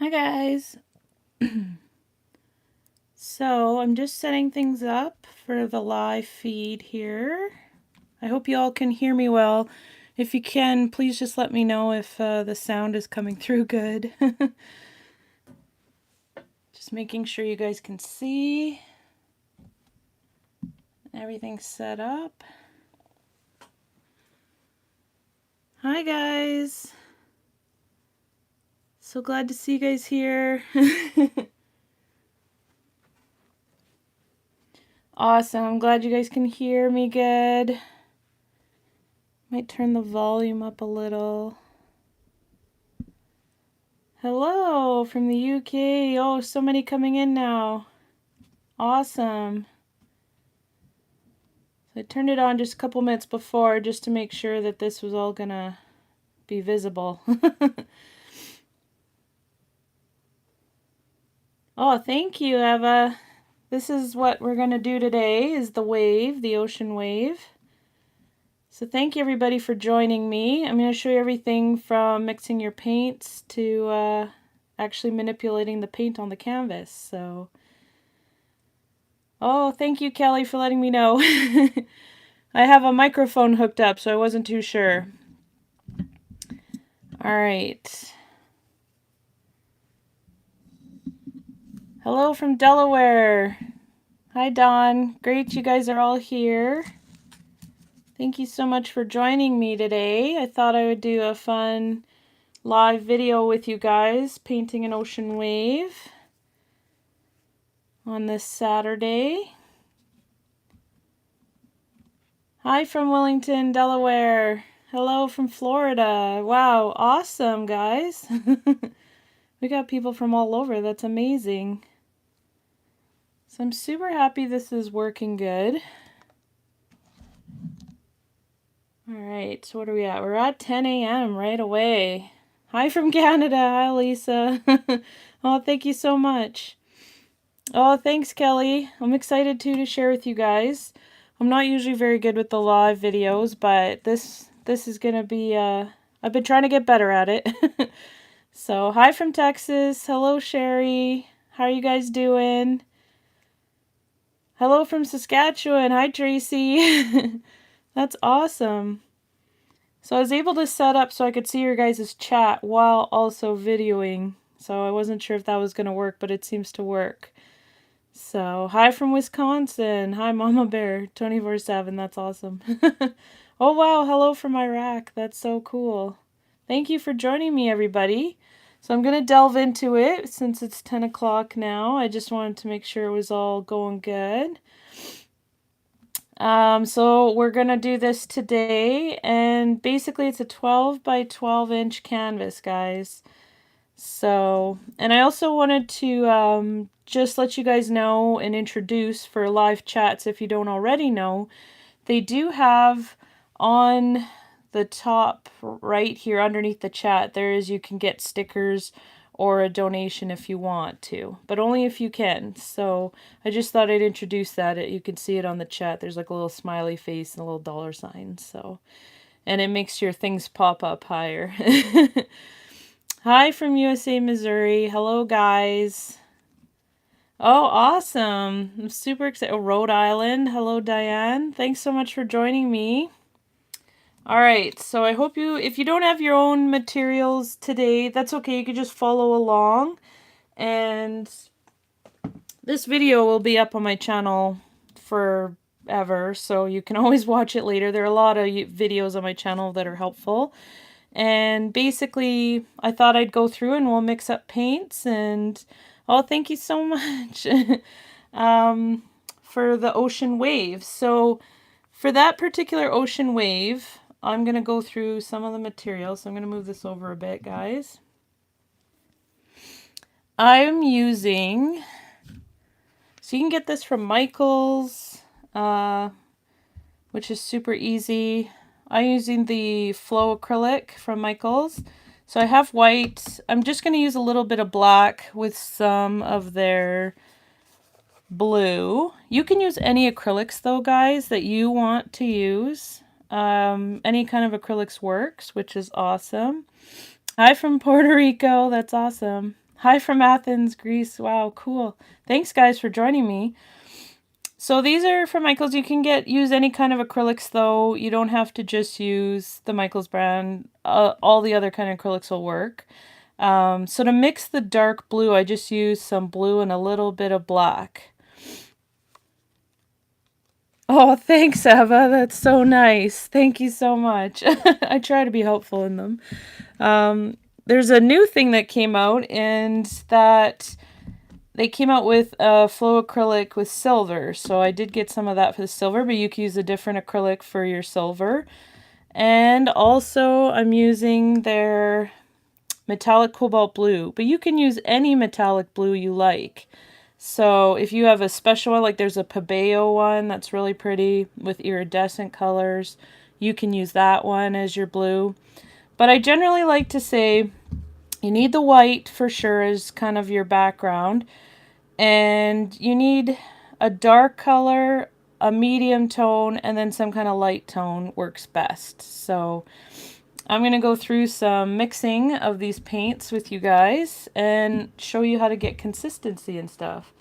Hi guys. So I'm just setting things up for the live feed here. I hope you all can hear me well. If you can, please just let me know if the sound is coming through good. Just making sure you guys can see. Everything's set up. Hi guys. So glad to see you guys here. Awesome. I'm glad you guys can hear me good. Might turn the volume up a little. Hello from the UK. Oh, so many coming in now. Awesome. So I turned it on just a couple minutes before just to make sure that this was all gonna be visible. Oh, thank you, Eva. This is what we're gonna do today, is the wave, the ocean wave. So thank you everybody for joining me. I'm gonna show you everything from mixing your paints to actually manipulating the paint on the canvas. So, oh, thank you, Kelly, for letting me know. I have a microphone hooked up, so I wasn't too sure. All right. Hello from Delaware. Hi, Dawn. Great you guys are all here. Thank you so much for joining me today. I thought I would do a fun live video with you guys painting an ocean wave on this Saturday. Hi from Wellington, Delaware. Hello from Florida. Wow, awesome, guys. We got people from all over. That's amazing. So I'm super happy this is working good. All right, so what are we at? We're at 10 a.m. right away. Hi from Canada. Hi, Lisa. Oh, thank you so much. Oh, thanks, Kelly. I'm excited too to share with you guys. I'm not usually very good with the live videos, but this is gonna be. I've been trying to get better at it. So, hi from Texas. Hello, Sherry. How are you guys doing? Hello from Saskatchewan. Hi, Tracy. That's awesome. So I was able to set up so I could see your guys' chat while also videoing. So I wasn't sure if that was going to work, but it seems to work. So, hi from Wisconsin. Hi, Mama Bear. 24/7. That's awesome. Oh, wow. Hello from Iraq. That's so cool. Thank you for joining me, everybody. So I'm going to delve into it since it's 10 o'clock now. I just wanted to make sure it was all going good. So we're going to do this today, and basically it's a 12 by 12 inch canvas, guys. So, and I also wanted to just let you guys know and introduce for live chats, if you don't already know, they do have on the top right here underneath the chat, you can get stickers or a donation if you want to, but only if you can. So I just thought I'd introduce that. You can see it on the chat. There's like a little smiley face and a little dollar sign. So, and it makes your things pop up higher. Hi from USA, Missouri. Hello, guys. Oh, awesome. I'm super excited. Oh, Rhode Island. Hello, Diane. Thanks so much for joining me. All right, so I hope if you don't have your own materials today, that's okay. You can just follow along. And this video will be up on my channel forever, so you can always watch it later. There are a lot of videos on my channel that are helpful. And basically, I thought I'd go through and we'll mix up paints. And oh, thank you so much for the ocean wave. So for that particular ocean wave, I'm going to go through some of the materials. So I'm going to move this over a bit, guys. I'm using, so you can get this from Michael's, which is super easy. I'm using the Flow Acrylic from Michael's. So I have white. I'm just going to use a little bit of black with some of their blue. You can use any acrylics though, guys, that you want to use. Any kind of acrylics works, which is awesome. Hi from Puerto Rico. That's awesome. Hi from Athens, Greece. Wow, cool. Thanks, guys, for joining me. So these are from Michaels. You can use any kind of acrylics, though. You don't have to just use the Michaels brand. All the other kind of acrylics will work. So to mix the dark blue, I just use some blue and a little bit of black. Oh, thanks, Eva. That's so nice. Thank you so much. I try to be helpful in them. There's a new thing that came out, and that they came out with a flow acrylic with silver. So I did get some of that for the silver, but you can use a different acrylic for your silver. And also I'm using their metallic cobalt blue, but you can use any metallic blue you like. So if you have a special one, like there's a Pabeo one that's really pretty with iridescent colors, you can use that one as your blue. But I generally like to say you need the white for sure as kind of your background, and you need a dark color, a medium tone, and then some kind of light tone works best. So I'm going to go through some mixing of these paints with you guys and show you how to get consistency and stuff.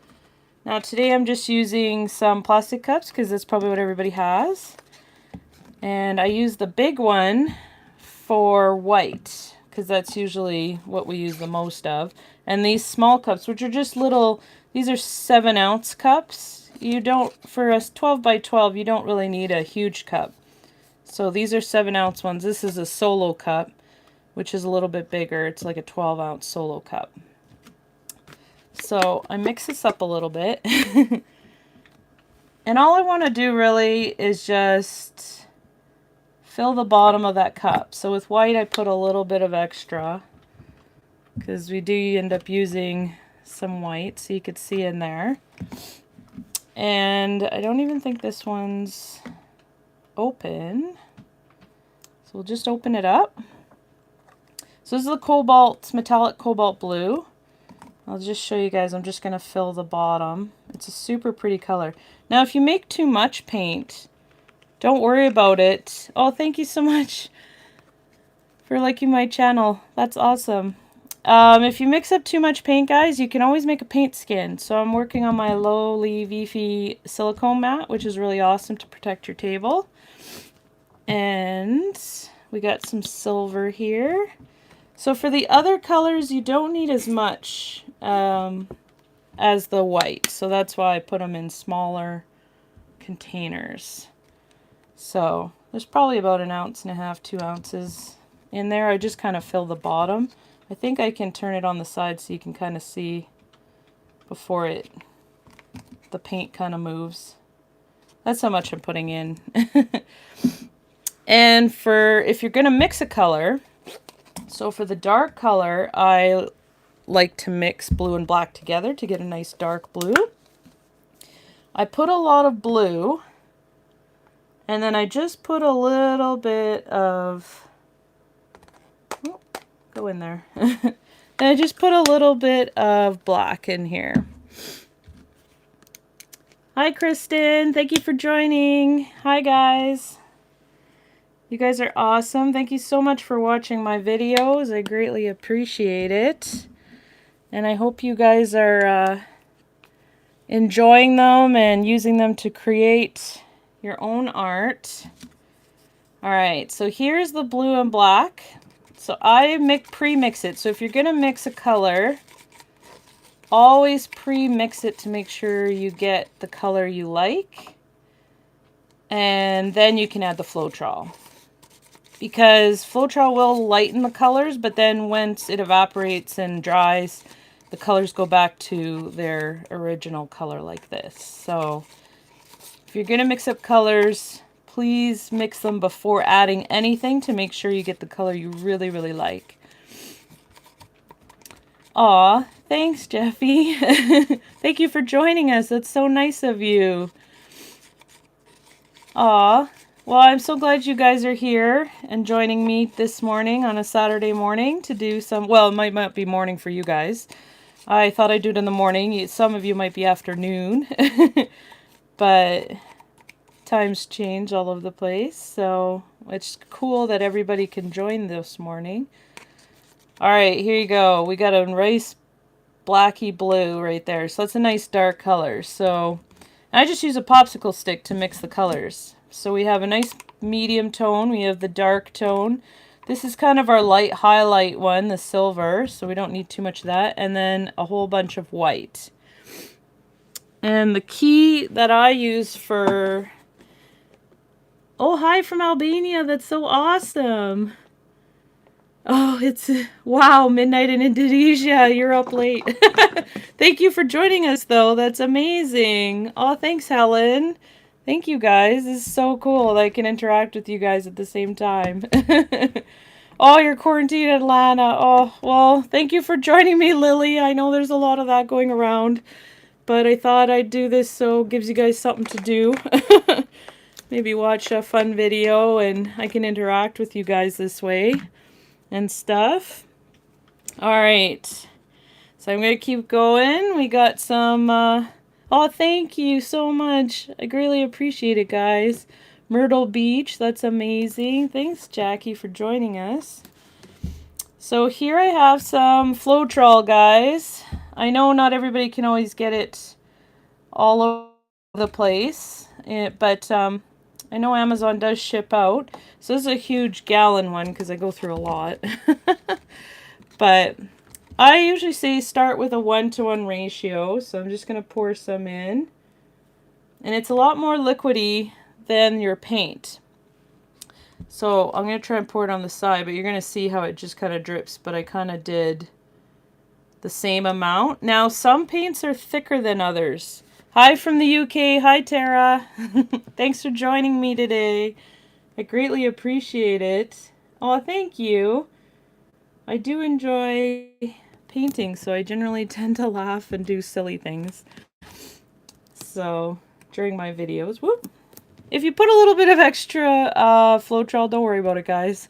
Now today I'm just using some plastic cups because that's probably what everybody has. And I use the big one for white because that's usually what we use the most of. And these small cups, which are just little, these are 7-ounce cups. You don't, for a 12 by 12, you don't really need a huge cup. So these are 7-ounce ones. This is a solo cup, which is a little bit bigger. It's like a 12-ounce solo cup. So I mix this up a little bit. And all I want to do really is just fill the bottom of that cup. So with white I put a little bit of extra because we do end up using some white, so you could see in there. And I don't even think this one's open. So we'll just open it up. So this is the cobalt, metallic cobalt blue. I'll just show you guys. I'm just going to fill the bottom. It's a super pretty color. Now if you make too much paint, don't worry about it. Oh, thank you so much for liking my channel. That's awesome. If you mix up too much paint, guys, you can always make a paint skin. So I'm working on my lowly leafy silicone mat, which is really awesome to protect your table. And we got some silver here. So for the other colors, you don't need as much as the white. So that's why I put them in smaller containers. So there's probably about 1.5 ounces, 2 ounces in there. I just kind of fill the bottom. I think I can turn it on the side so you can kind of see before the paint kind of moves. That's how much I'm putting in. And if you're going to mix a color, so for the dark color, I like to mix blue and black together to get a nice dark blue. I put a lot of blue, and then I just put a little bit of, oh, go in there. And I just put a little bit of black in here. Hi, Kristen. Thank you for joining. Hi, guys. You guys are awesome. Thank you so much for watching my videos. I greatly appreciate it. And I hope you guys are enjoying them and using them to create your own art. Alright, so here's the blue and black. So I pre-mix it. So if you're going to mix a color, always pre-mix it to make sure you get the color you like. And then you can add the Floetrol. Because Floetrol will lighten the colors, but then once it evaporates and dries, the colors go back to their original color like this. So if you're going to mix up colors, please mix them before adding anything to make sure you get the color you really, really like. Aw, thanks, Jeffy. Thank you for joining us. That's so nice of you. Aw. Well, I'm so glad you guys are here and joining me this morning on a Saturday morning to do some, well, it might not be morning for you guys. I thought I'd do it in the morning. Some of you might be afternoon, but times change all over the place. So it's cool that everybody can join this morning. All right, here you go. We got a nice blacky blue right there. So that's a nice dark color. So I just use a popsicle stick to mix the colors. So we have a nice medium tone. We have the dark tone. This is kind of our light highlight one, the silver. So we don't need too much of that. And then a whole bunch of white. And the key that I use for... Oh, hi from Albania. That's so awesome. Oh, it's... Wow, midnight in Indonesia. You're up late. Thank you for joining us, though. That's amazing. Oh, thanks, Helen. Thank you, guys. This is so cool that I can interact with you guys at the same time. Oh, you're quarantined in Atlanta. Oh, well, thank you for joining me, Lily. I know there's a lot of that going around. But I thought I'd do this so it gives you guys something to do. Maybe watch a fun video and I can interact with you guys this way and stuff. Alright. So I'm going to keep going. We got some... Oh, thank you so much. I greatly appreciate it, guys. Myrtle Beach. That's amazing. Thanks, Jackie, for joining us. So here I have some Floetrol, guys. I know not everybody can always get it all over the place, but I know Amazon does ship out. So this is a huge gallon one because I go through a lot. But I usually say start with a 1-to-1 ratio. So I'm just going to pour some in. And it's a lot more liquidy than your paint. So I'm going to try and pour it on the side, but you're going to see how it just kind of drips. But I kind of did the same amount. Now, some paints are thicker than others. Hi from the UK. Hi, Tara. Thanks for joining me today. I greatly appreciate it. Oh, thank you. I do enjoy painting, so I generally tend to laugh and do silly things. So, during my videos, whoop. If you put a little bit of extra Floetrol, don't worry about it, guys.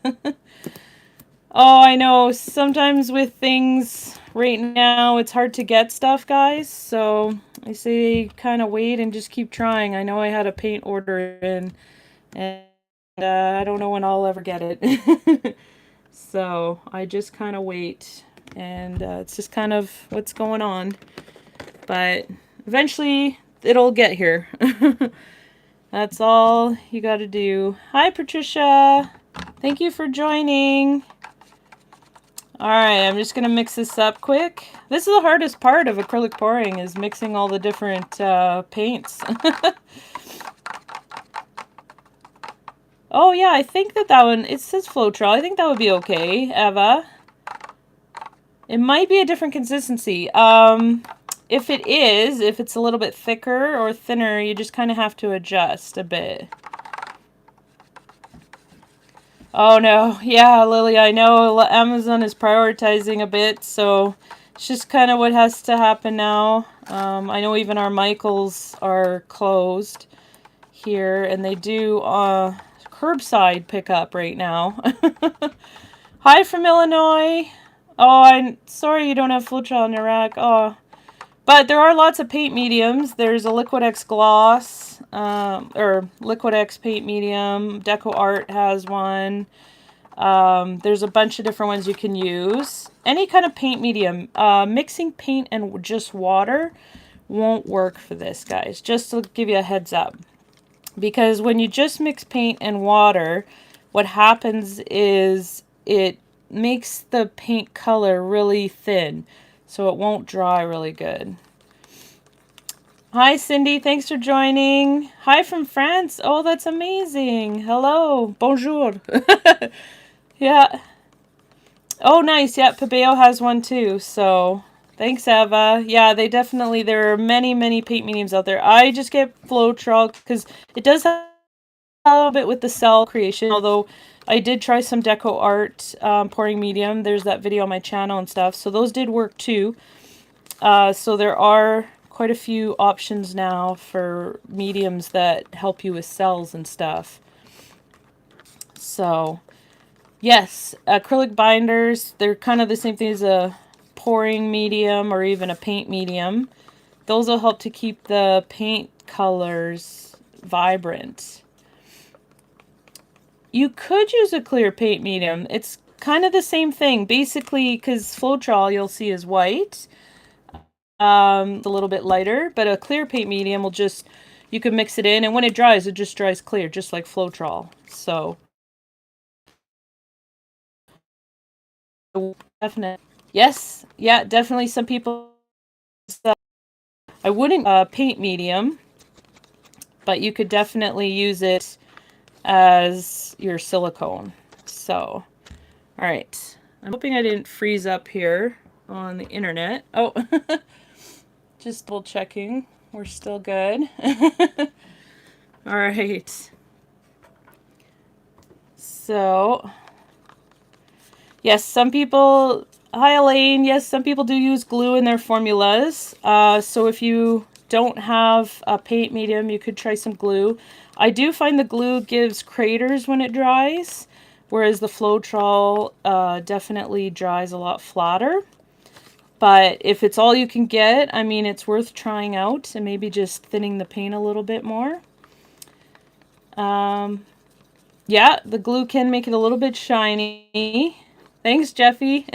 Oh, I know. Sometimes with things right now, it's hard to get stuff, guys. So I say kind of wait and just keep trying. I know I had a paint order in, and I don't know when I'll ever get it. So I just kind of wait, and it's just kind of what's going on. But eventually, it'll get here. That's all you got to do. Hi, Patricia. Thank you for joining. Alright, I'm just going to mix this up quick. This is the hardest part of acrylic pouring, is mixing all the different paints. Oh yeah, I think that one, it says Floetrol. I think that would be okay, Eva. It might be a different consistency. If it's a little bit thicker or thinner, you just kind of have to adjust a bit. Oh no, yeah, Lily, I know Amazon is prioritizing a bit, so it's just kind of what has to happen now. I know even our Michaels are closed here, and they do curbside pickup right now. Hi from Illinois. Oh, I'm sorry you don't have Floetrol in Iraq. Oh. But there are lots of paint mediums. There's a Liquid X Gloss, or Liquid X Paint Medium. Deco Art has one. There's a bunch of different ones you can use. Any kind of paint medium. Mixing paint and just water won't work for this, guys. Just to give you a heads up. Because when you just mix paint and water, what happens is it makes the paint color really thin. So it won't dry really good. Hi, Cindy. Thanks for joining. Hi from France. Oh, that's amazing. Hello. Bonjour. Yeah. Oh, nice. Yeah, Pabeo has one too. So thanks, Eva. Yeah, there are many, many paint mediums out there. I just get Floetrol because it does have a little bit with the cell creation, although I did try some Deco Art pouring medium. There's that video on my channel and stuff. So those did work too. So there are quite a few options now for mediums that help you with cells and stuff. So, yes, acrylic binders, they're kind of the same thing as a pouring medium or even a paint medium. Those will help to keep the paint colors vibrant. You could use a clear paint medium. It's kind of the same thing. Basically, because Floetrol you'll see is white. a little bit lighter, but a clear paint medium will just, you can mix it in, and when it just dries clear, just like Floetrol. So definitely, yes, yeah, definitely. Some people, I wouldn't paint medium, but you could definitely use it as your silicone. So, all right. I'm hoping I didn't freeze up here on the internet. Oh, just double checking. We're still good. All right. So, yes, some people, hi Elaine, yes, some people do use glue in their formulas. So if you don't have a paint medium, you could try some glue. I do find the glue gives craters when it dries, whereas the Floetrol definitely dries a lot flatter. But if it's all you can get, I mean, it's worth trying out and maybe just thinning the paint a little bit more. Yeah, the glue can make it a little bit shiny. Thanks, Jeffy.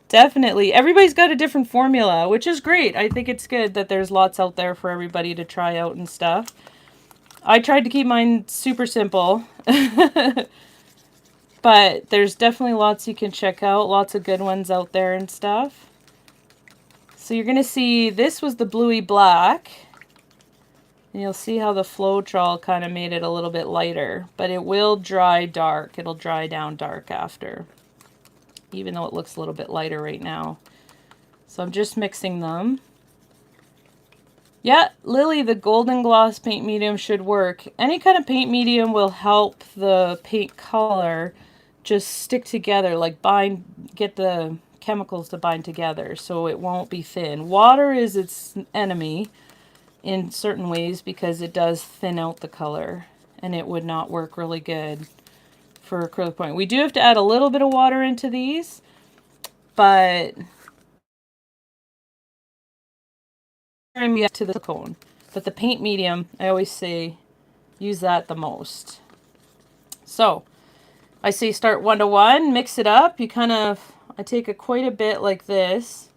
Definitely. Everybody's got a different formula, which is great. I think it's good that there's lots out there for everybody to try out and stuff. I tried to keep mine super simple. But there's definitely lots you can check out. Lots of good ones out there and stuff. So you're going to see this was the bluey black. And you'll see how the Floetrol kind of made it a little bit lighter. But it will dry dark. It'll dry down dark after. Even though it looks a little bit lighter right now. So I'm just mixing them. Yeah, Lily, the golden gloss paint medium should work. Any kind of paint medium will help the paint color just stick together, like get the chemicals to bind together so it won't be thin. Water is its enemy in certain ways because it does thin out the color, and it would not work really good for acrylic paint. We do have to add a little bit of water into these, but to the silicone. But the paint medium, I always say, use that the most. So, I say start 1 to 1, mix it up. You kind of, I take quite a bit like this.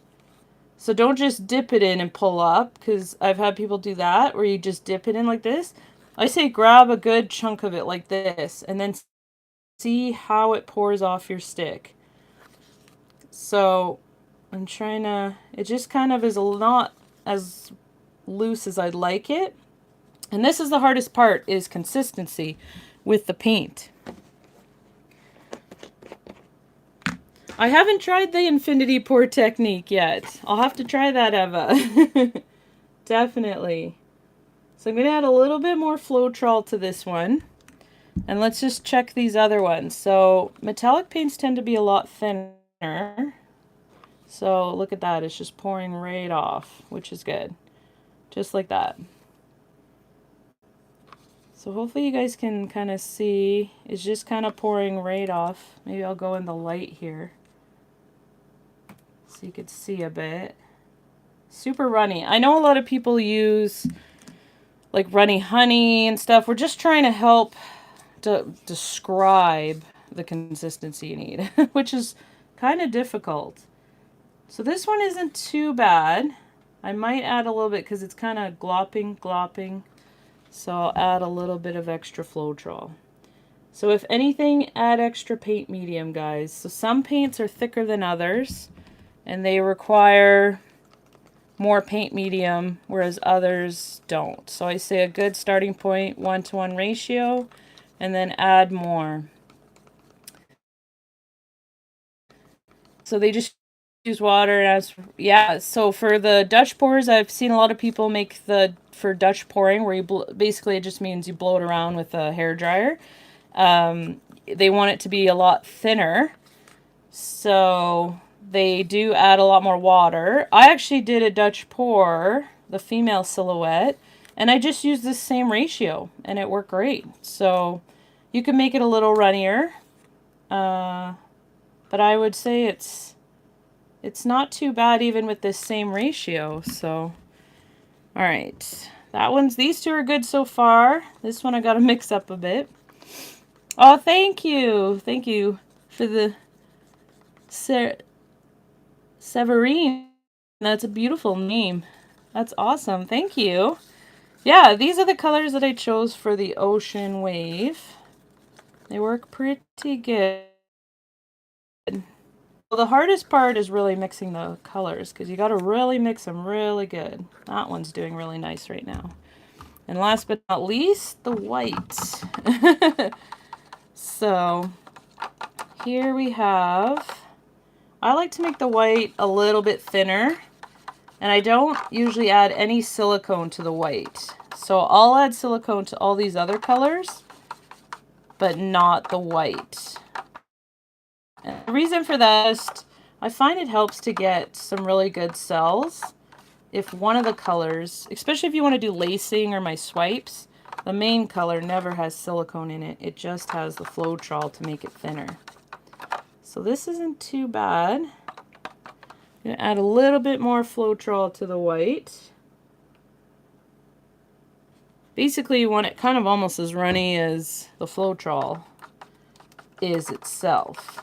So don't just dip it in and pull up, because I've had people do that, where you just dip it in like this. I say grab a good chunk of it like this, and then see how it pours off your stick. So, I'm trying to, it just kind of is not as loose as I'd like it. And this is the hardest part, is consistency with the paint. I haven't tried the infinity pour technique yet. I'll have to try that, Eva. Definitely. So I'm going to add a little bit more Floetrol to this one. And let's just check these other ones. So metallic paints tend to be a lot thinner. So look at that. It's just pouring right off, which is good. Just like that. So hopefully you guys can kind of see. It's just kind of pouring right off. Maybe I'll go in the light here, so you could see a bit. Super runny. I know a lot of people use like runny honey and stuff. We're just trying to help to describe the consistency you need, which is kind of difficult. So this one isn't too bad. I might add a little bit because it's kind of glopping. So I'll add a little bit of extra Floetrol. So if anything, add extra paint medium, guys. So some paints are thicker than others, and they require more paint medium, whereas others don't. So I say a good starting point, 1 to 1 ratio, and then add more. So they just use water as, yeah, so for the Dutch pours, I've seen a lot of people make for Dutch pouring, where you basically it just means you blow it around with a hair dryer. They want it to be a lot thinner, so they do add a lot more water. I actually did a Dutch pour, the female silhouette, and I just used this same ratio, and it worked great. So you can make it a little runnier, but I would say it's not too bad even with this same ratio. So, all right, these two are good so far. This one I got to mix up a bit. Oh, thank you for the Severine. That's a beautiful name. That's awesome. Thank you. Yeah, these are the colors that I chose for the Ocean Wave. They work pretty good. Well, the hardest part is really mixing the colors because you got to really mix them really good. That one's doing really nice right now. And last but not least, the white. So here we have, I like to make the white a little bit thinner, and I don't usually add any silicone to the white. So I'll add silicone to all these other colors, but not the white. And the reason for that is I find it helps to get some really good cells. If one of the colors, especially if you want to do lacing or my swipes, the main color never has silicone in it. It just has the Floetrol to make it thinner. So this isn't too bad. I'm going to add a little bit more Floetrol to the white. Basically you want it kind of almost as runny as the Floetrol is itself.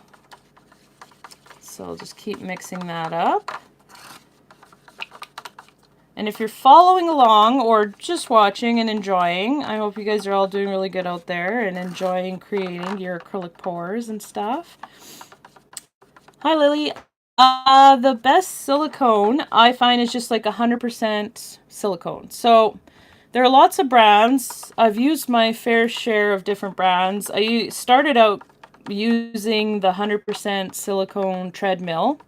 So I'll just keep mixing that up. And if you're following along or just watching and enjoying, I hope you guys are all doing really good out there and enjoying creating your acrylic pours and stuff. Hi, Lily. The best silicone I find is just like 100% silicone. So there are lots of brands. I've used my fair share of different brands. I started out using the 100% silicone treadmill.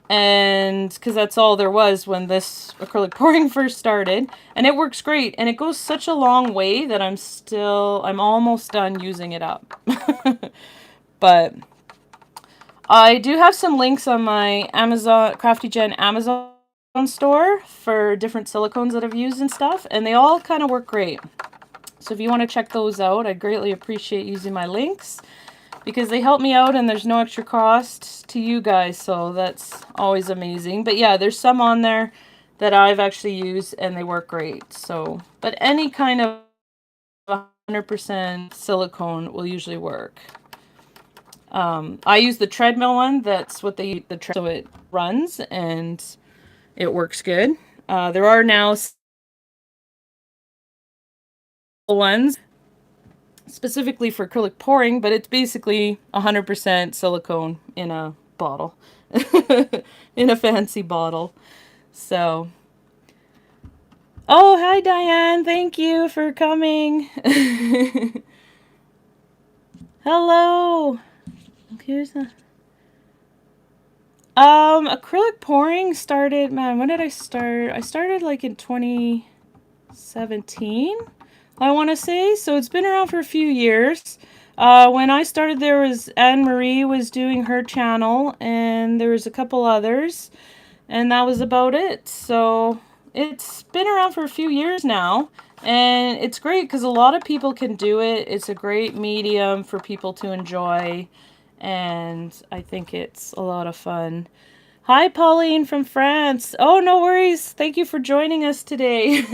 And because that's all there was when this acrylic pouring first started, and it works great, and it goes such a long way that I'm almost done using it up. But I do have some links on my Amazon CraftyJenn Amazon store for different silicones that I've used and stuff, and they all kind of work great. So if you want to check those out, I'd greatly appreciate using my links, because they help me out and there's no extra cost to you guys, so that's always amazing. But yeah, there's some on there that I've actually used and they work great. So, but any kind of 100% silicone will usually work. I use the treadmill one. That's what they use, so it runs and it works good. There are now ones specifically for acrylic pouring, but it's basically 100% silicone in a bottle, in a fancy bottle. So, oh, hi Diane, thank you for coming. Hello. Here's the acrylic pouring started, man, when did I start? I started like in 2017. I want to say, so it's been around for a few years. When I started, there was Anne-Marie was doing her channel, and there was a couple others, and that was about it. So it's been around for a few years now, and it's great because a lot of people can do it. It's a great medium for people to enjoy, and I think it's a lot of fun. Hi, Pauline from France. Oh, no worries. Thank you for joining us today.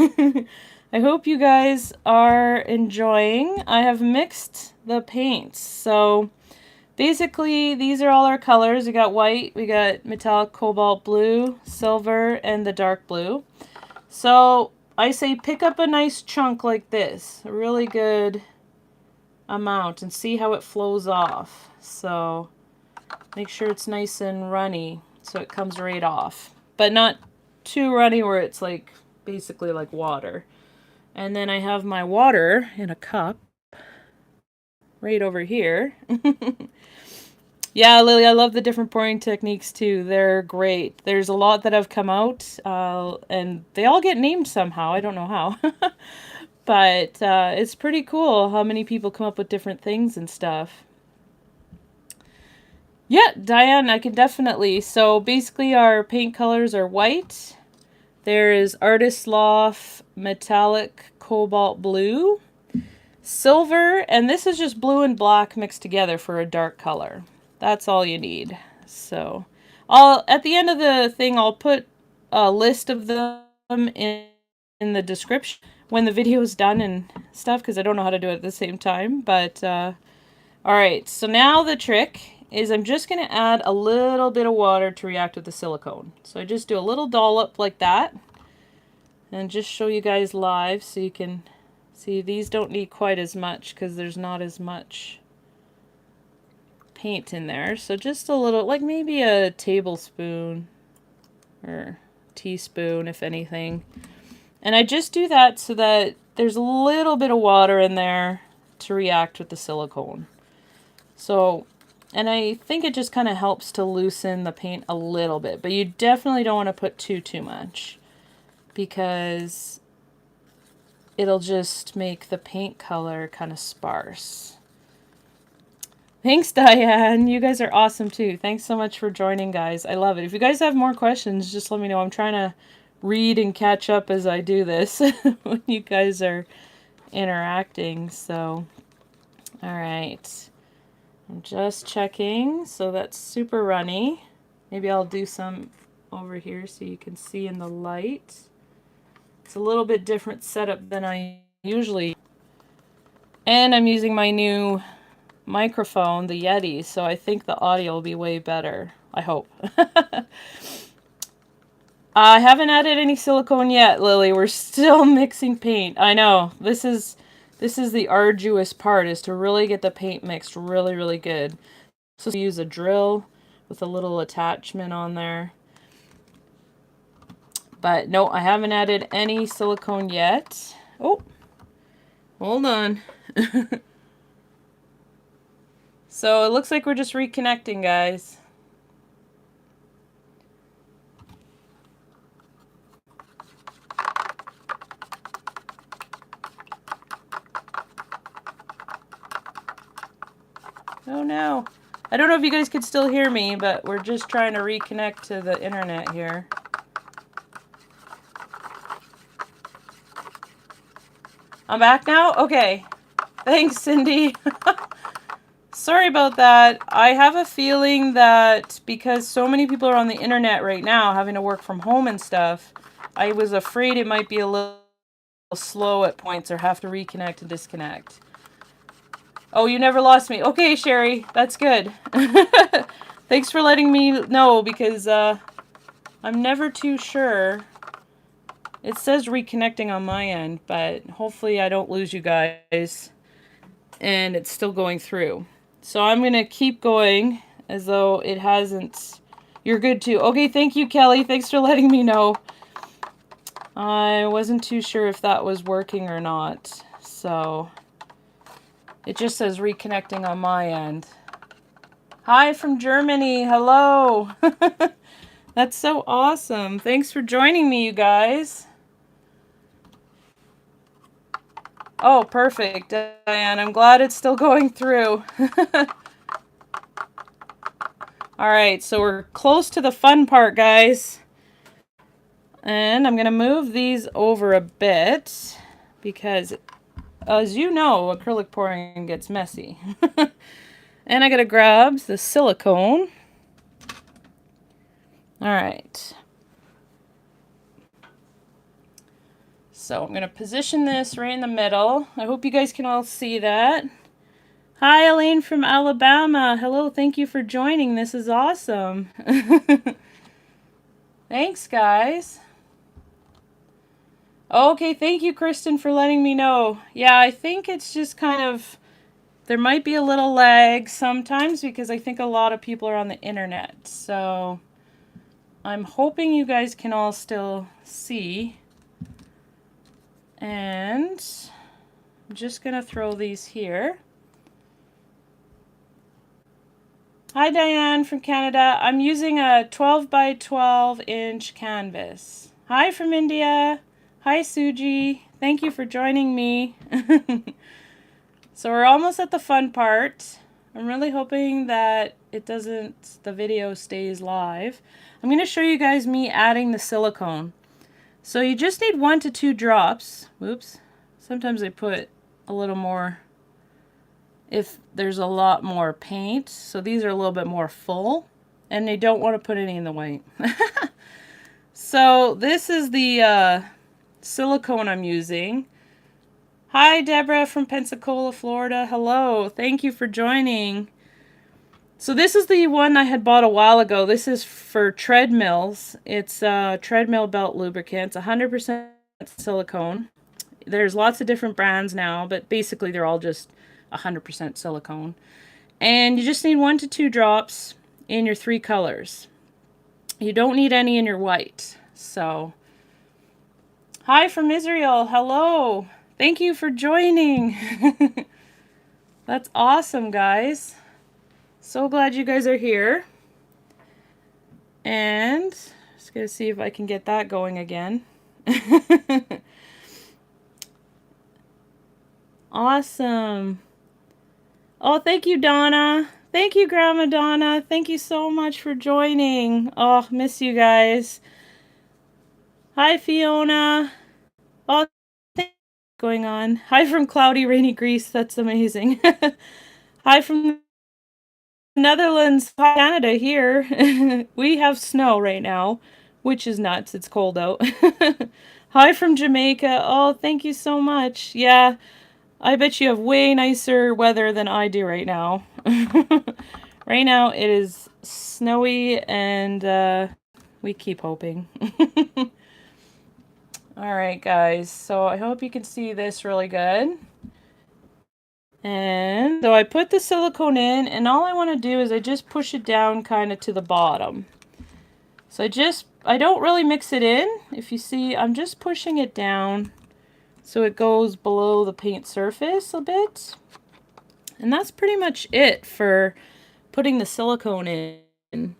I hope you guys are enjoying. I have mixed the paints. So basically, these are all our colors. We got white, we got metallic cobalt blue, silver, and the dark blue. So I say pick up a nice chunk like this, a really good amount, and see how it flows off. So make sure it's nice and runny so it comes right off, but not too runny where it's like basically like water. And then I have my water in a cup right over here. Yeah, Lily, I love the different pouring techniques too. They're great. There's a lot that have come out, and they all get named somehow. I don't know how. But it's pretty cool how many people come up with different things and stuff. Yeah, Diane, I can definitely. So basically our paint colors are white. There is Artist Loft Metallic Cobalt Blue, silver, and this is just blue and black mixed together for a dark color. That's all you need. So at the end of the thing, I'll put a list of them in the description when the video is done and stuff, because I don't know how to do it at the same time. But all right, so now the trick is I'm just going to add a little bit of water to react with the silicone. So I just do a little dollop like that. And just show you guys live so you can see these don't need quite as much because there's not as much paint in there. So just a little, like maybe a tablespoon or teaspoon if anything. And I just do that so that there's a little bit of water in there to react with the silicone. So, and I think it just kind of helps to loosen the paint a little bit, but you definitely don't want to put too much because it'll just make the paint color kind of sparse. Thanks, Diane. You guys are awesome too. Thanks so much for joining, guys. I love it. If you guys have more questions, just let me know. I'm trying to read and catch up as I do this when you guys are interacting. So, all right. I'm just checking. So that's super runny. Maybe I'll do some over here so you can see in the light. It's a little bit different setup than I usually. And I'm using my new microphone, the Yeti, so I think the audio will be way better. I hope. I haven't added any silicone yet, Lily. We're still mixing paint. I know. This is the arduous part, is to really get the paint mixed really, really good. So use a drill with a little attachment on there. But no, I haven't added any silicone yet. Oh, hold on. So it looks like we're just reconnecting, guys. Oh no. I don't know if you guys could still hear me, but we're just trying to reconnect to the internet here. I'm back now? Okay. Thanks, Cindy. Sorry about that. I have a feeling that because so many people are on the internet right now having to work from home and stuff, I was afraid it might be a little slow at points or have to reconnect and disconnect. Oh, you never lost me. Okay, Sherry. That's good. Thanks for letting me know because I'm never too sure. It says reconnecting on my end, but hopefully I don't lose you guys. And it's still going through. So I'm going to keep going as though it hasn't. You're good too. Okay, thank you, Kelly. Thanks for letting me know. I wasn't too sure if that was working or not. So it just says reconnecting on my end. Hi from Germany. Hello. That's so awesome. Thanks for joining me, you guys. Oh, perfect, Diane. I'm glad it's still going through. All right, so we're close to the fun part, guys. And I'm going to move these over a bit because, as you know, acrylic pouring gets messy. And I got to grab the silicone. All right. So I'm going to position this right in the middle. I hope you guys can all see that. Hi, Elaine from Alabama. Hello, thank you for joining. This is awesome. Thanks, guys. Okay, thank you, Kristen, for letting me know. Yeah, I think it's just kind of, there might be a little lag sometimes because I think a lot of people are on the internet. So I'm hoping you guys can all still see. And I'm just going to throw these here. Hi, Diane from Canada. I'm using a 12 by 12 inch canvas. Hi from India. Hi, Suji. Thank you for joining me. So we're almost at the fun part. I'm really hoping that the video stays live. I'm going to show you guys me adding the silicone. So you just need 1 to 2 drops. Whoops. Sometimes I put a little more if there's a lot more paint. So these are a little bit more full. And you don't want to put any in the white. So this is the silicone I'm using. Hi, Deborah from Pensacola, Florida. Hello. Thank you for joining. So this is the one I had bought a while ago. This is for treadmills. It's a treadmill belt lubricant. It's 100% silicone. There's lots of different brands now, but basically they're all just 100% silicone. And you just need 1 to 2 drops in your 3 colors. You don't need any in your white. So, hi from Israel. Hello. Thank you for joining. That's awesome, guys. So glad you guys are here. And just gonna see if I can get that going again. Awesome. Oh, thank you, Donna. Thank you, Grandma Donna. Thank you so much for joining. Oh, miss you guys. Hi, Fiona. Oh, thanks for going on. Hi from cloudy, rainy Greece. That's amazing. Hi from Netherlands, Canada here. We have snow right now, which is nuts. It's cold out. Hi from Jamaica. Oh, thank you so much. Yeah, I bet you have way nicer weather than I do right now. Right now it is snowy and we keep hoping. Alright guys, so I hope you can see this really good. And so I put the silicone in, and all I want to do is I just push it down kind of to the bottom. So I don't really mix it in. If you see, I'm just pushing it down so it goes below the paint surface a bit. And that's pretty much it for putting the silicone in.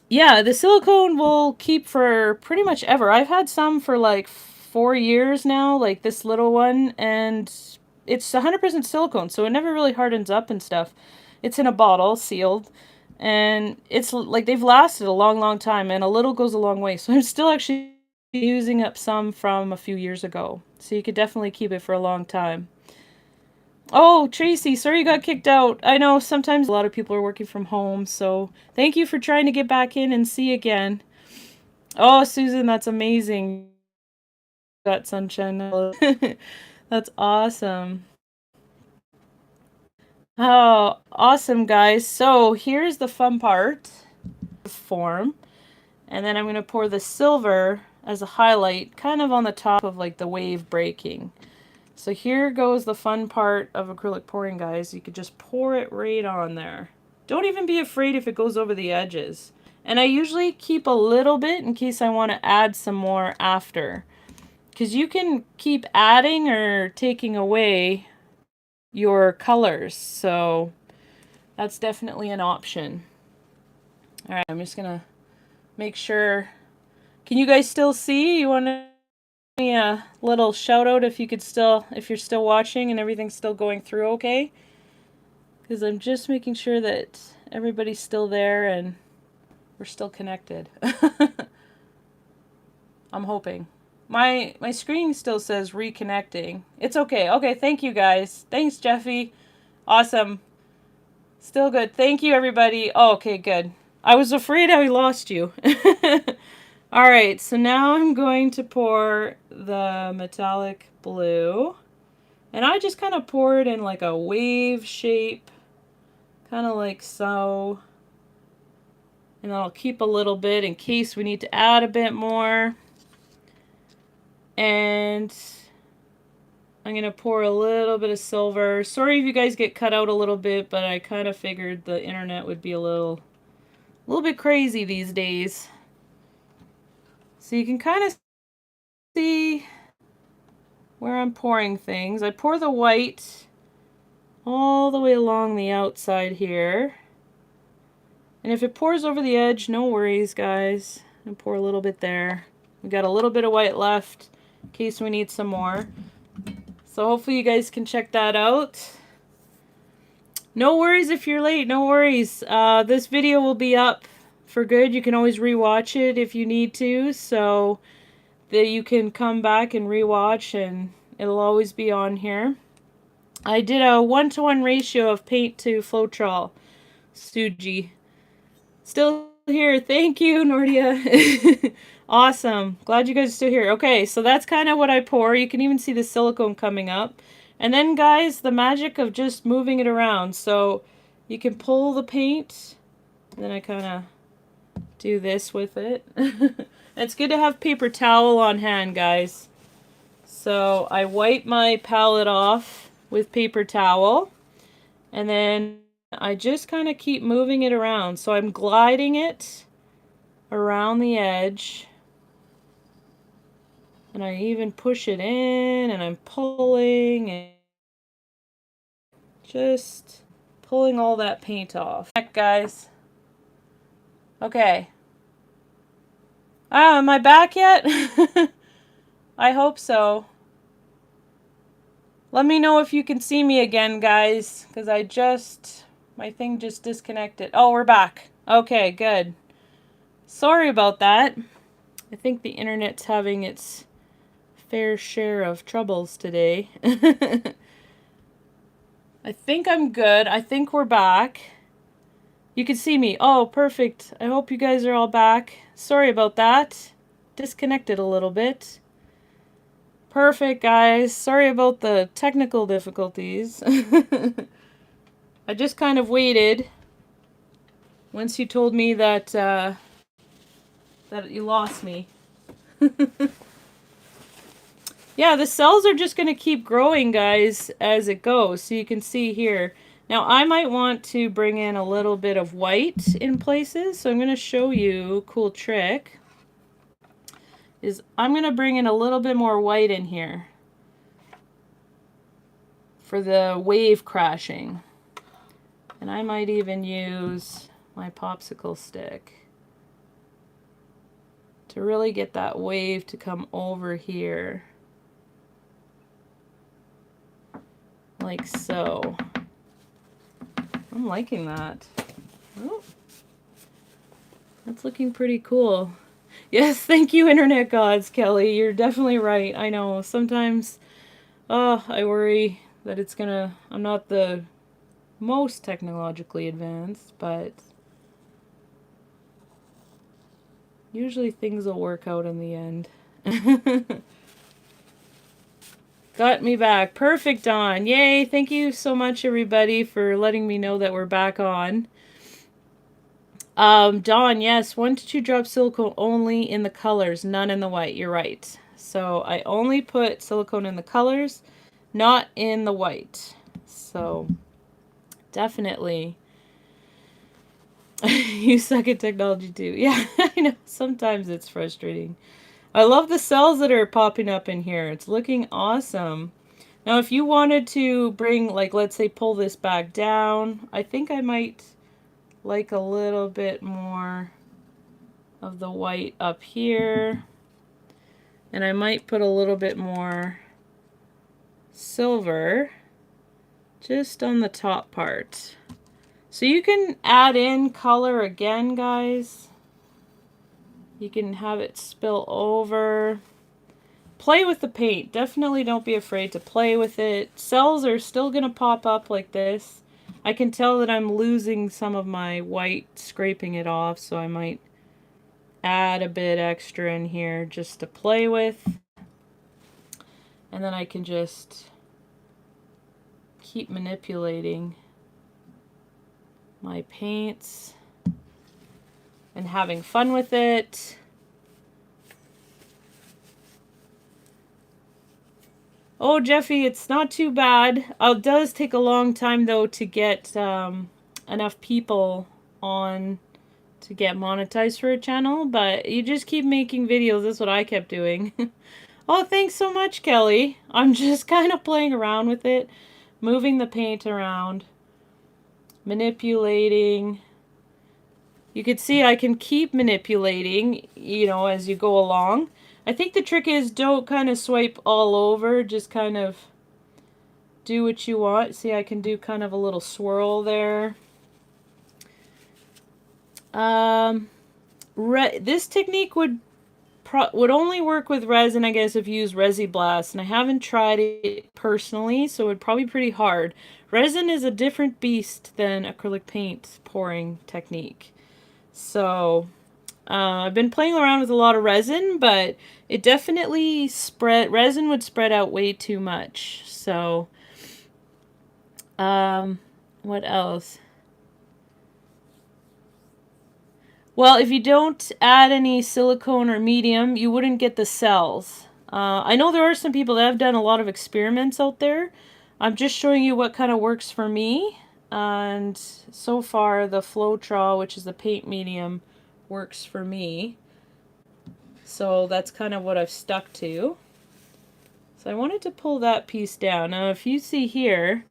Yeah, the silicone will keep for pretty much ever. I've had some for like 4 years now, like this little one, and it's 100% silicone, so it never really hardens up and stuff. It's in a bottle, sealed, and it's like they've lasted a long, long time, and a little goes a long way. So I'm still actually using up some from a few years ago. So you could definitely keep it for a long time. Oh, Tracy, sorry you got kicked out. I know sometimes a lot of people are working from home, so thank you for trying to get back in and see again. Oh, Susan, that's amazing. Got sunshine. That's awesome. Oh, awesome, guys. So here's the fun part. Form. And then I'm going to pour the silver as a highlight, kind of on the top of like the wave breaking. So here goes the fun part of acrylic pouring, guys. You could just pour it right on there. Don't even be afraid if it goes over the edges. And I usually keep a little bit in case I want to add some more after. Because you can keep adding or taking away your colors. So that's definitely an option. Alright, I'm just going to make sure. Can you guys still see? You want to give me a little shout out if you're still watching and everything's still going through okay? Because I'm just making sure that everybody's still there and we're still connected. I'm hoping. My screen still says reconnecting. It's okay. Okay, thank you guys. Thanks, Jeffy. Awesome. Still good. Thank you, everybody. Oh, okay, good. I was afraid I lost you. Alright, so now I'm going to pour the metallic blue. And I just kind of pour it in like a wave shape. Kind of like so. And I'll keep a little bit in case we need to add a bit more. And I'm going to pour a little bit of silver. Sorry if you guys get cut out a little bit, but I kind of figured the internet would be a little bit crazy these days. So you can kind of see where I'm pouring things. I pour the white all the way along the outside here. And if it pours over the edge, no worries, guys. And pour a little bit there. We got a little bit of white left in case we need some more. So hopefully you guys can check that out. No worries if you're late, no worries. This video will be up for good. You can always rewatch it if you need to, so that you can come back and rewatch, and it'll always be on here. I did a 1-to-1 ratio of paint to Floetrol. Suji. Still here. Thank you, Nordia. Awesome. Glad you guys are still here. Okay, so that's kind of what I pour. You can even see the silicone coming up. And then, guys, the magic of just moving it around. So You can pull the paint, and then I kind of do this with it. It's good to have paper towel on hand, guys. So I wipe my palette off with paper towel, and then I just kind of keep moving it around. So I'm gliding it around the edge, and I even push it in, and I'm pulling and just pulling all that paint off. Guys. Okay. Am I back yet? I hope so. Let me know if you can see me again, guys, because my thing just disconnected. Oh, we're back. Okay, good. Sorry about that. I think the internet's having its fair share of troubles today. I think I'm good. I think we're back. You can see me. Oh, perfect. I hope you guys are all back. Sorry about that. Disconnected a little bit. Perfect, guys. Sorry about the technical difficulties. I just kind of waited once you told me that that you lost me. Yeah, the cells are just going to keep growing, guys, as it goes. So you can see here. Now, I might want to bring in a little bit of white in places. So I'm going to show you a cool trick. I'm going to bring in a little bit more white in here for the wave crashing. And I might even use my popsicle stick to really get that wave to come over here. Like so. I'm liking that. Oh, that's looking pretty cool. Yes, thank you, internet gods, Kelly. You're definitely right. I know. Sometimes, I worry that I'm not the most technologically advanced, but usually things will work out in the end. Got me back. Perfect, Dawn. Yay. Thank you so much, everybody, for letting me know that we're back on. Dawn, yes, 1 to 2 drops silicone only in the colors, none in the white. You're right. So I only put silicone in the colors, not in the white. So definitely. You suck at technology too. Yeah, I know. Sometimes it's frustrating. I love the cells that are popping up in here. It's looking awesome. Now, if you wanted to bring, like, let's say pull this back down, I think I might like a little bit more of the white up here. And I might put a little bit more silver just on the top part. So you can add in color again, guys. You can have it spill over. Play with the paint. Definitely don't be afraid to play with it. Cells are still going to pop up like this. I can tell that I'm losing some of my white, scraping it off, so I might add a bit extra in here just to play with. And then I can just keep manipulating my paints and having fun with it. Oh, Jeffy, it's not too bad. It does take a long time, though, to get enough people on to get monetized for a channel, but you just keep making videos. That's what I kept doing. Oh, thanks so much, Kelly. I'm just kind of playing around with it, moving the paint around, manipulating. You can see I can keep manipulating, you know, as you go along. I think the trick is don't kind of swipe all over, just kind of do what you want. See, I can do kind of a little swirl there. This technique would only work with resin, I guess, if you use Resi Blast, and I haven't tried it personally, so it would probably be pretty hard. Resin is a different beast than acrylic paint pouring technique. So I've been playing around with a lot of resin, but it definitely resin would spread out way too much. So what else? Well, if you don't add any silicone or medium, you wouldn't get the cells. I know there are some people that have done a lot of experiments out there. I'm just showing you what kind of works for me. And so far, the Floetrol, which is the paint medium, works for me. So that's kind of what I've stuck to. So I wanted to pull that piece down. Now, if you see here,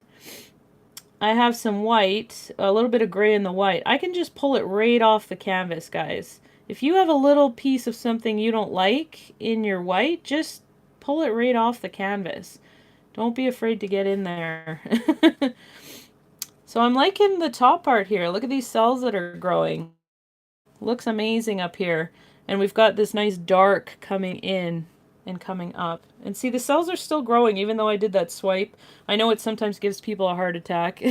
I have some white, a little bit of gray in the white. I can just pull it right off the canvas, guys. If you have a little piece of something you don't like in your white, just pull it right off the canvas. Don't be afraid to get in there. So I'm liking the top part here. Look at these cells that are growing. Looks amazing up here. And we've got this nice dark coming in and coming up. And see, the cells are still growing even though I did that swipe. I know it sometimes gives people a heart attack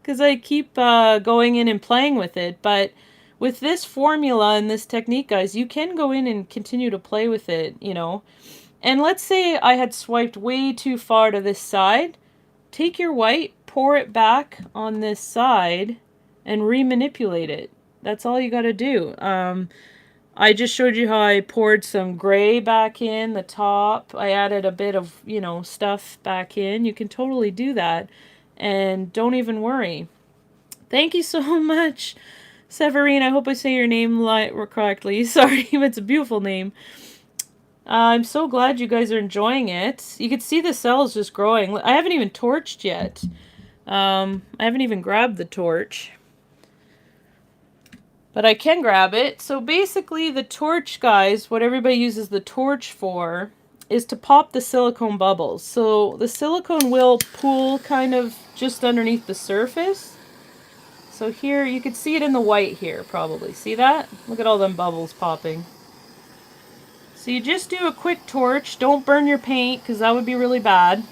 because I keep going in and playing with it. But with this formula and this technique, guys, you can go in and continue to play with it, you know. And let's say I had swiped way too far to this side. Take your white, pour it back on this side, and remanipulate it. That's all you got to do. I just showed you how I poured some gray back in the top. I added a bit of, you know, stuff back in. You can totally do that. And don't even worry. Thank you so much, Severine. I hope I say your name correctly. Sorry, it's a beautiful name. I'm so glad you guys are enjoying it. You can see the cells just growing. I haven't even torched yet. I haven't even grabbed the torch. But I can grab it. So basically the torch, guys, what everybody uses the torch for is to pop the silicone bubbles. So the silicone will pool kind of just underneath the surface. So here, you can see it in the white here, probably. See that? Look at all them bubbles popping. So you just do a quick torch. Don't burn your paint, because that would be really bad.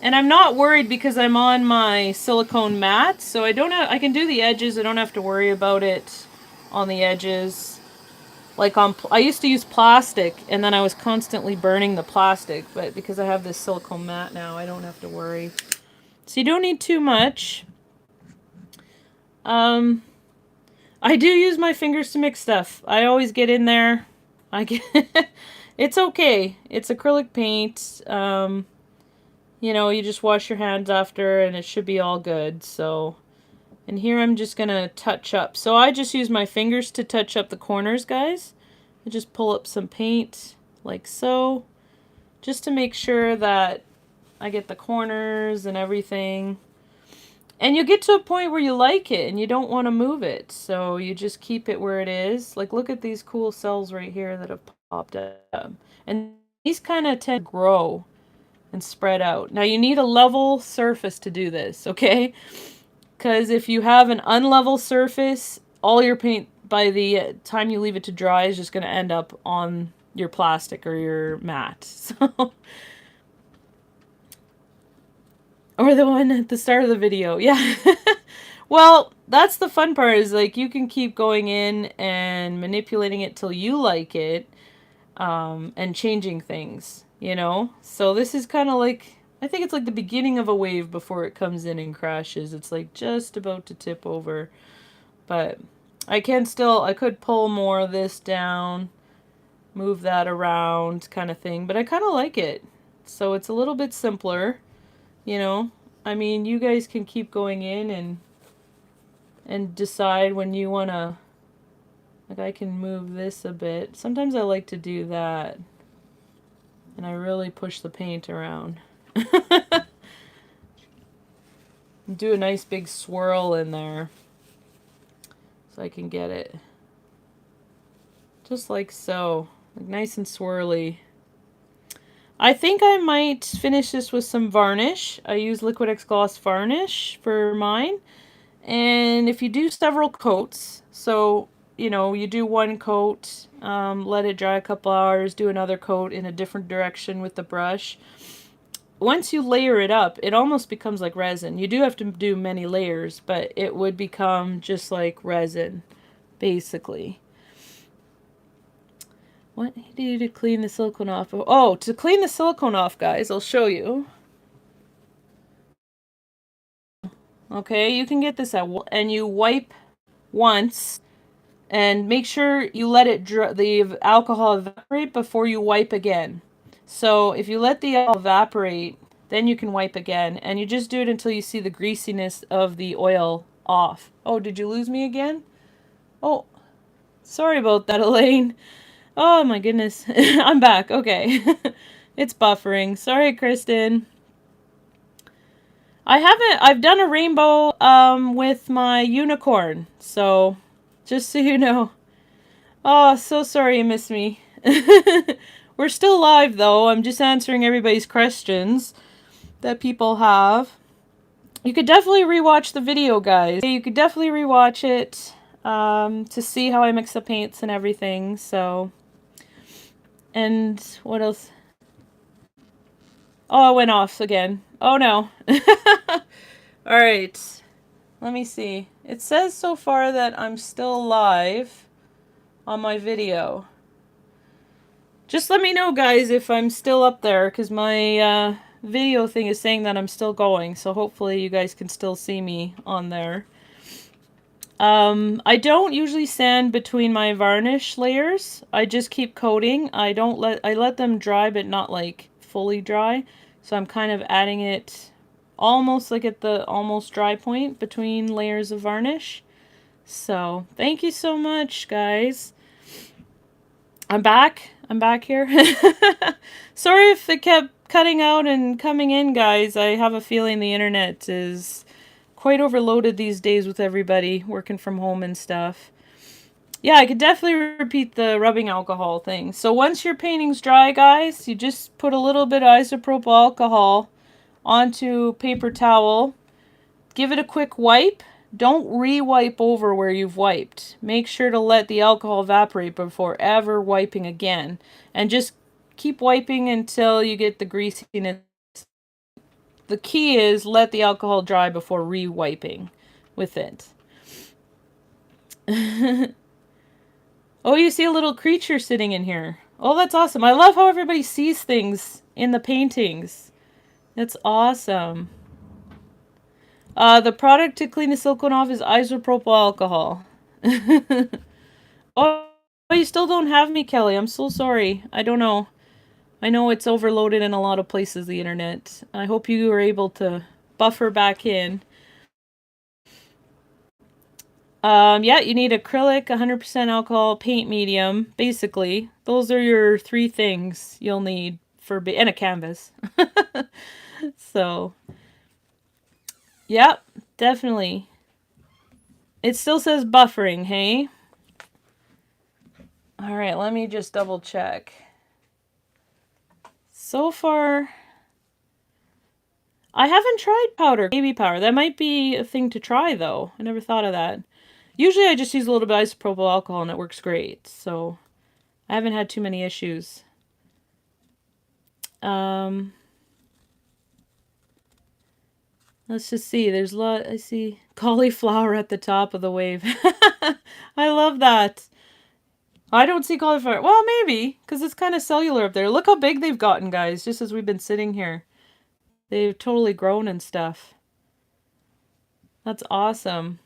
And I'm not worried because I'm on my silicone mat, so I can do the edges. I don't have to worry about it on the edges. Like I used to use plastic, and then I was constantly burning the plastic, but because I have this silicone mat now, I don't have to worry. So you don't need too much. I do use my fingers to mix stuff. I always get in there. It's okay. It's acrylic paint. You know, you just wash your hands after and it should be all good. So, and here I'm just going to touch up. So I just use my fingers to touch up the corners, guys. I just pull up some paint like so, just to make sure that I get the corners and everything. And you get to a point where you like it and you don't want to move it. So you just keep it where it is. Like, look at these cool cells right here that have popped up. And these kind of tend to grow and spread out. Now you need a level surface to do this, okay? Because if you have an unlevel surface, all your paint by the time you leave it to dry is just going to end up on your plastic or your mat. So, or the one at the start of the video, yeah. Well, that's the fun part, is like you can keep going in and manipulating it till you like it, and changing things, you know? So this is kind of like, I think it's like the beginning of a wave before it comes in and crashes. It's like just about to tip over. But I could pull more of this down, move that around kind of thing. But I kind of like it. So it's a little bit simpler, you know? I mean, you guys can keep going in and decide when you want to. Like, I can move this a bit. Sometimes I like to do that. And I really push the paint around. Do a nice big swirl in there. So I can get it. Just like so. Like nice and swirly. I think I might finish this with some varnish. I use Liquid X Gloss varnish for mine. And if you do several coats, so, you know, you do one coat, let it dry a couple hours, do another coat in a different direction with the brush. Once you layer it up, it almost becomes like resin. You do have to do many layers, but it would become just like resin, basically. What do you do to clean the silicone off? Oh, to clean the silicone off, guys, I'll show you. Okay, you can get this out, and you wipe once, and make sure you let it the alcohol evaporate before you wipe again. So if you let the alcohol evaporate, then you can wipe again, and you just do it until you see the greasiness of the oil off. Oh, did you lose me again? Oh, sorry about that, Elaine. Oh my goodness. I'm back. Okay. It's buffering. Sorry, Kristen. I've done a rainbow with my unicorn. So, just so you know. Oh, so sorry you missed me. We're still live though. I'm just answering everybody's questions that people have. You could definitely rewatch the video, guys. You could definitely rewatch it to see how I mix the paints and everything. So, and what else? Oh, I went off again. Oh no. Alright. Let me see. It says so far that I'm still live on my video. Just let me know, guys, if I'm still up there, because my video thing is saying that I'm still going, so hopefully you guys can still see me on there. I don't usually sand between my varnish layers. I just keep coating. I let them dry, but not like fully dry. So I'm kind of adding it almost like at the almost dry point between layers of varnish. So thank you so much, guys. I'm back. I'm back here. Sorry if it kept cutting out and coming in, guys. I have a feeling the internet is quite overloaded these days with everybody working from home and stuff. Yeah, I could definitely repeat the rubbing alcohol thing. So once your painting's dry, guys, you just put a little bit of isopropyl alcohol onto paper towel. Give it a quick wipe. Don't re-wipe over where you've wiped. Make sure to let the alcohol evaporate before ever wiping again. And just keep wiping until you get the greasiness. The key is let the alcohol dry before re-wiping with it. Oh, you see a little creature sitting in here. Oh, that's awesome. I love how everybody sees things in the paintings. That's awesome. The product to clean the silicone off is isopropyl alcohol. Oh, you still don't have me, Kelly. I'm so sorry. I don't know. I know it's overloaded in a lot of places, the internet. I hope you were able to buffer back in. Yeah, you need acrylic, 100% alcohol, paint medium, basically. Those are your three things you'll need for and a canvas. So, yep, definitely. It still says buffering, hey? All right, let me just double check. So far, I haven't tried powder, baby powder. That might be a thing to try, though. I never thought of that. Usually I just use a little bit of isopropyl alcohol and it works great. So I haven't had too many issues. Let's just see. There's a lot. I see cauliflower at the top of the wave. I love that. I don't see cauliflower. Well, maybe, because it's kind of cellular up there. Look how big they've gotten, guys, just as we've been sitting here. They've totally grown and stuff. That's awesome.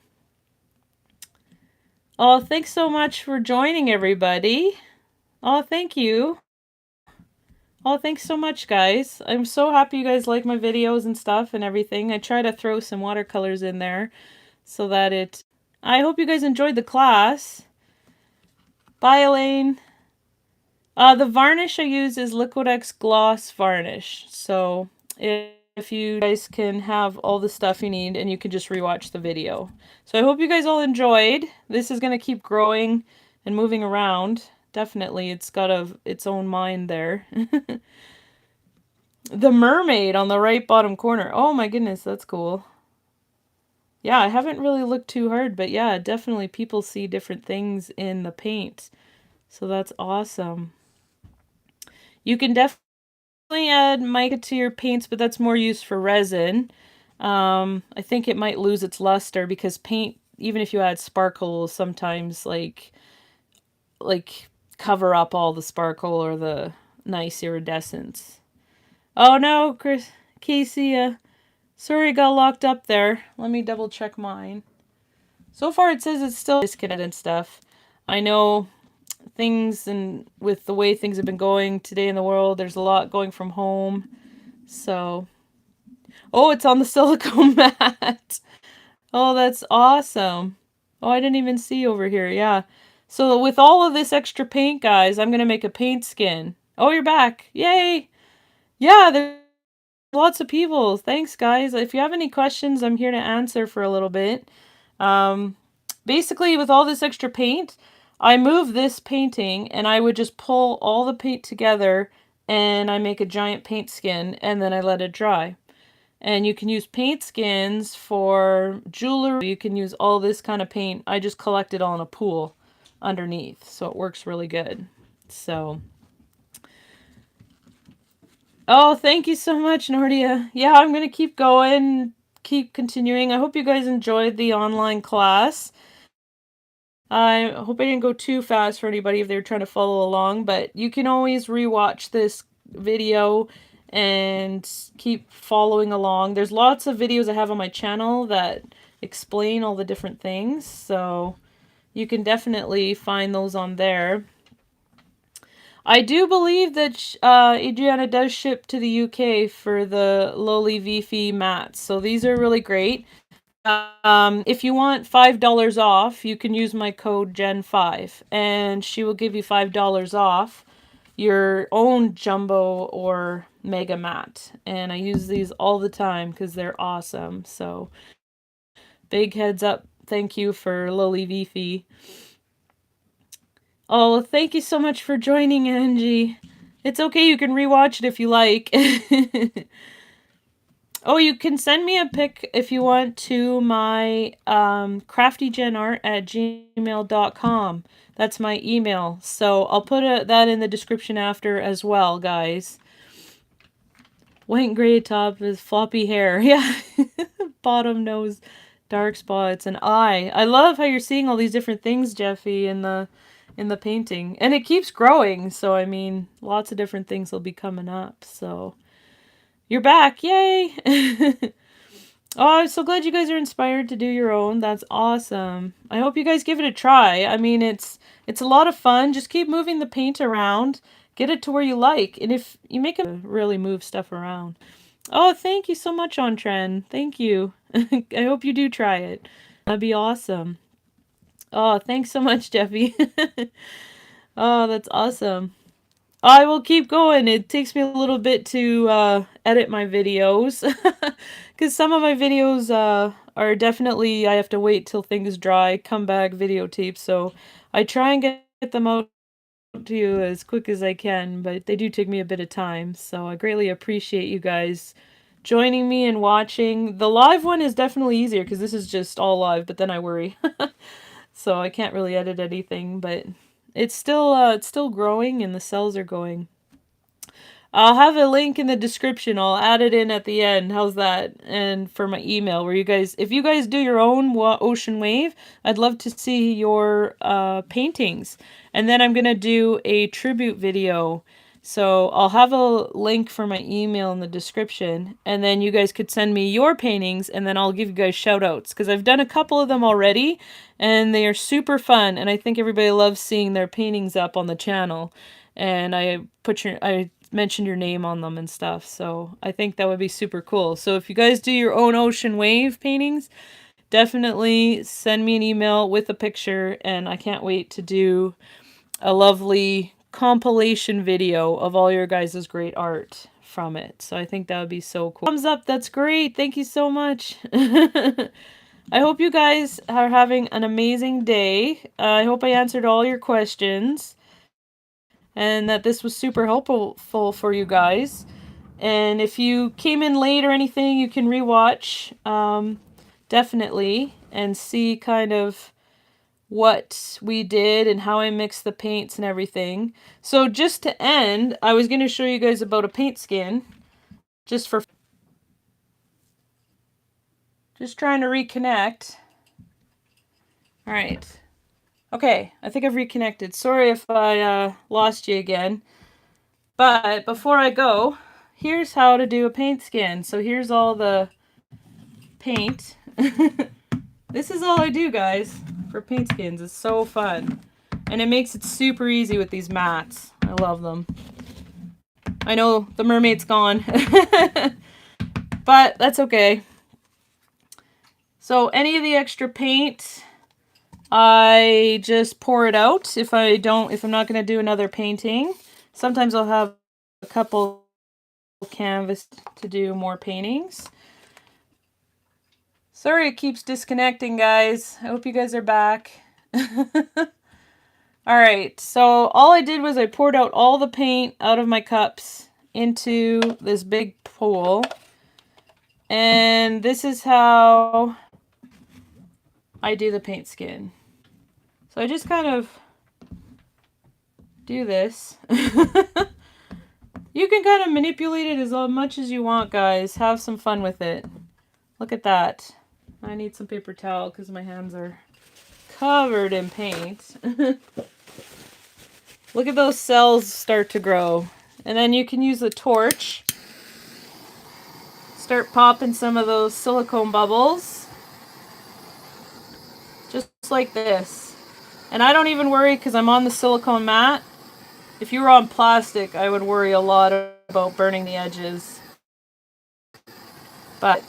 Oh, thanks so much for joining, everybody. Oh, thank you. Oh, thanks so much, guys. I'm so happy you guys like my videos and stuff and everything. I try to throw some watercolors in there so that it... I hope you guys enjoyed the class. Bye, Elaine. The varnish I use is Liquid-X Gloss Varnish. So if you guys can have all the stuff you need and you can just rewatch the video. So I hope you guys all enjoyed. This is going to keep growing and moving around. Definitely, it's got its own mind there. The mermaid on the right bottom corner. Oh my goodness, that's cool. Yeah, I haven't really looked too hard, but yeah, definitely people see different things in the paint. So that's awesome. You can definitely add mica to your paints, but that's more used for resin. I think it might lose its luster because paint, even if you add sparkle, will sometimes like cover up all the sparkle or the nice iridescence. Oh no, Casey, sorry, got locked up there. Let me double check mine. So far it says it's still disconnected and stuff. I know things, and with the way things have been going today in the world, there's a lot going from home. So, oh, it's on the silicone mat. Oh, that's awesome. Oh, I didn't even see over here. Yeah. So with all of this extra paint, guys, I'm going to make a paint skin. Oh, you're back. Yay. Yeah, there's lots of people. Thanks, guys. If you have any questions, I'm here to answer for a little bit. Basically, with all this extra paint, I move this painting and I would just pull all the paint together and I make a giant paint skin and then I let it dry. And you can use paint skins for jewelry. You can use all this kind of paint. I just collect it all in a pool underneath, so it works really good. So, oh, thank you so much, Nordia. Yeah, I'm going to keep going, keep continuing. I hope you guys enjoyed the online class. I hope I didn't go too fast for anybody if they were trying to follow along, but you can always rewatch this video and keep following along. There's lots of videos I have on my channel that explain all the different things, so you can definitely find those on there. I do believe that Adriana does ship to the UK for the Lowly Vifi mats, so these are really great. If you want $5 off, you can use my code Jen5 and she will give you $5 off your own jumbo or mega mat. And I use these all the time because they're awesome. So big heads up. Thank you for Lowly Vifi. Oh, thank you so much for joining, Angie. It's okay, you can rewatch it if you like. Oh, you can send me a pic if you want to my craftyjennart@gmail.com. That's my email. So I'll put that in the description after as well, guys. White and gray top is floppy hair. Yeah. Bottom nose, dark spots, and eye. I love how you're seeing all these different things, Jeffy, in the painting. And it keeps growing, so I mean, lots of different things will be coming up, so... You're back! Yay! Oh, I'm so glad you guys are inspired to do your own. That's awesome. I hope you guys give it a try. I mean, it's a lot of fun. Just keep moving the paint around. Get it to where you like. And if you make it, really move stuff around. Oh, thank you so much, Ontren. Thank you. I hope you do try it. That'd be awesome. Oh, thanks so much, Jeffy. Oh, that's awesome. I will keep going. It takes me a little bit to edit my videos because some of my videos are definitely, I have to wait till things dry, come back videotape, so I try and get them out to you as quick as I can, but they do take me a bit of time, so I greatly appreciate you guys joining me and watching. The live one is definitely easier because this is just all live, but then I worry. So I can't really edit anything, but... It's still growing and the cells are going. I'll have a link in the description. I'll add it in at the end. How's that? And for my email, where you guys, if you guys do your own ocean wave, I'd love to see your paintings. And then I'm gonna do a tribute video. So I'll have a link for my email in the description, and then you guys could send me your paintings, and then I'll give you guys shout outs, because I've done a couple of them already, and they are super fun, and I think everybody loves seeing their paintings up on the channel. And I mentioned your name on them and stuff, so I think that would be super cool. So if you guys do your own ocean wave paintings, definitely send me an email with a picture, and I can't wait to do a lovely compilation video of all your guys' great art from it. So I think that would be so cool. Thumbs up, that's great. Thank you so much. I hope you guys are having an amazing day. I hope I answered all your questions and that this was super helpful for you guys. And if you came in late or anything, you can rewatch definitely and see kind of what we did and how I mixed the paints and everything. So just to end, I was going to show you guys about a paint skin. Just trying to reconnect. Alright. Okay, I think I've reconnected. Sorry if I lost you again. But before I go, here's how to do a paint skin. So here's all the paint. This is all I do, guys, for paint skins. It's so fun. And it makes it super easy with these mats. I love them. I know the mermaid's gone. But that's okay. So any of the extra paint, I just pour it out if I'm not going to do another painting. Sometimes I'll have a couple canvas to do more paintings. Sorry it keeps disconnecting, guys. I hope you guys are back. Alright, so all I did was I poured out all the paint out of my cups into this big pool. And this is how I do the paint skin. So I just kind of do this. You can kind of manipulate it as much as you want, guys. Have some fun with it. Look at that. I need some paper towel because my hands are covered in paint. Look at those cells start to grow. And then you can use the torch. Start popping some of those silicone bubbles. Just like this. And I don't even worry because I'm on the silicone mat. If you were on plastic, I would worry a lot about burning the edges. But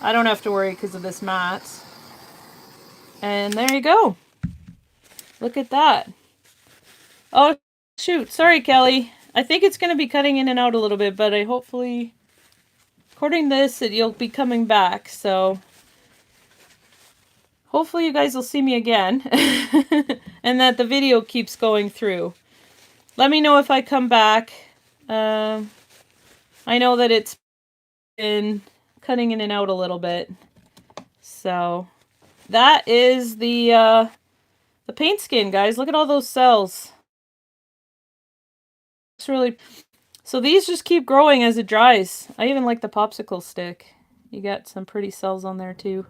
I don't have to worry because of this mat. And there you go. Look at that. Oh, shoot. Sorry, Kelly. I think it's going to be cutting in and out a little bit, but I hopefully, according to this, you'll be coming back. So hopefully you guys will see me again and that the video keeps going through. Let me know if I come back. I know that it's been cutting in and out a little bit. So that is the paint skin, guys. Look at all those cells. It's really... So these just keep growing as it dries. I even like the popsicle stick. You got some pretty cells on there too.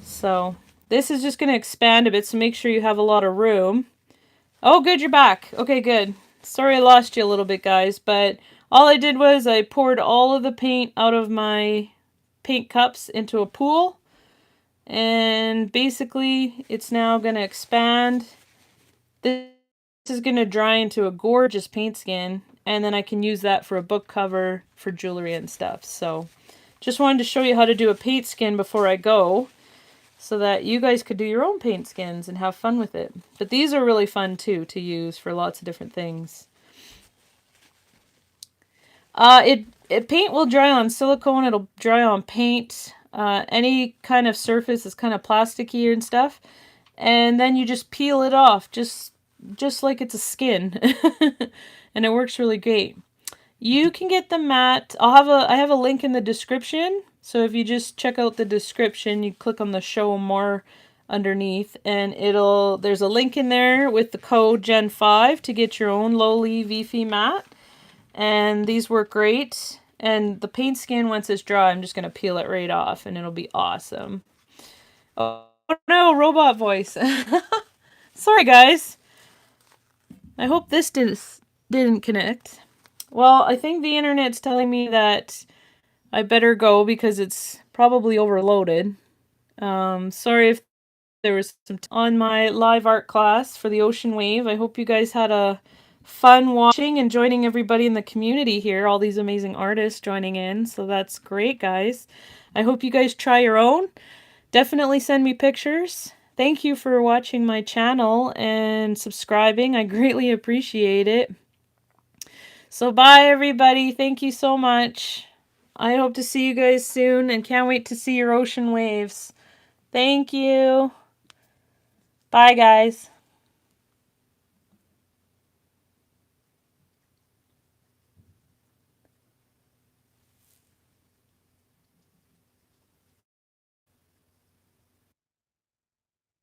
So this is just going to expand a bit, so make sure you have a lot of room. Oh, good, you're back. Okay, good. Sorry I lost you a little bit, guys, but all I did was I poured all of the paint out of my paint cups into a pool, and basically it's now going to expand. This is going to dry into a gorgeous paint skin, and then I can use that for a book cover for jewelry and stuff. So just wanted to show you how to do a paint skin before I go, so that you guys could do your own paint skins and have fun with it. But these are really fun too to use for lots of different things. Paint will dry on silicone, it'll dry on paint, any kind of surface is kind of plasticky and stuff. And then you just peel it off, just like it's a skin. And it works really great. You can get the mat. I have a link in the description. So if you just check out the description, you click on the show more underneath, and there's a link in there with the code Jen5 to get your own lowly Vifi mat. And these work great. And the paint skin, once it's dry, I'm just going to peel it right off and it'll be awesome. Oh no, robot voice. Sorry guys. I hope this didn't connect. Well, I think the internet's telling me that I better go because it's probably overloaded. Sorry if there was some on my live art class for the Ocean Wave. I hope you guys had a fun watching and joining everybody in the community here. All these amazing artists joining in. So that's great, guys. I hope you guys try your own. Definitely send me pictures. Thank you for watching my channel and subscribing. I greatly appreciate it. So bye, everybody. Thank you so much. I hope to see you guys soon and can't wait to see your ocean waves. Thank you. Bye, guys.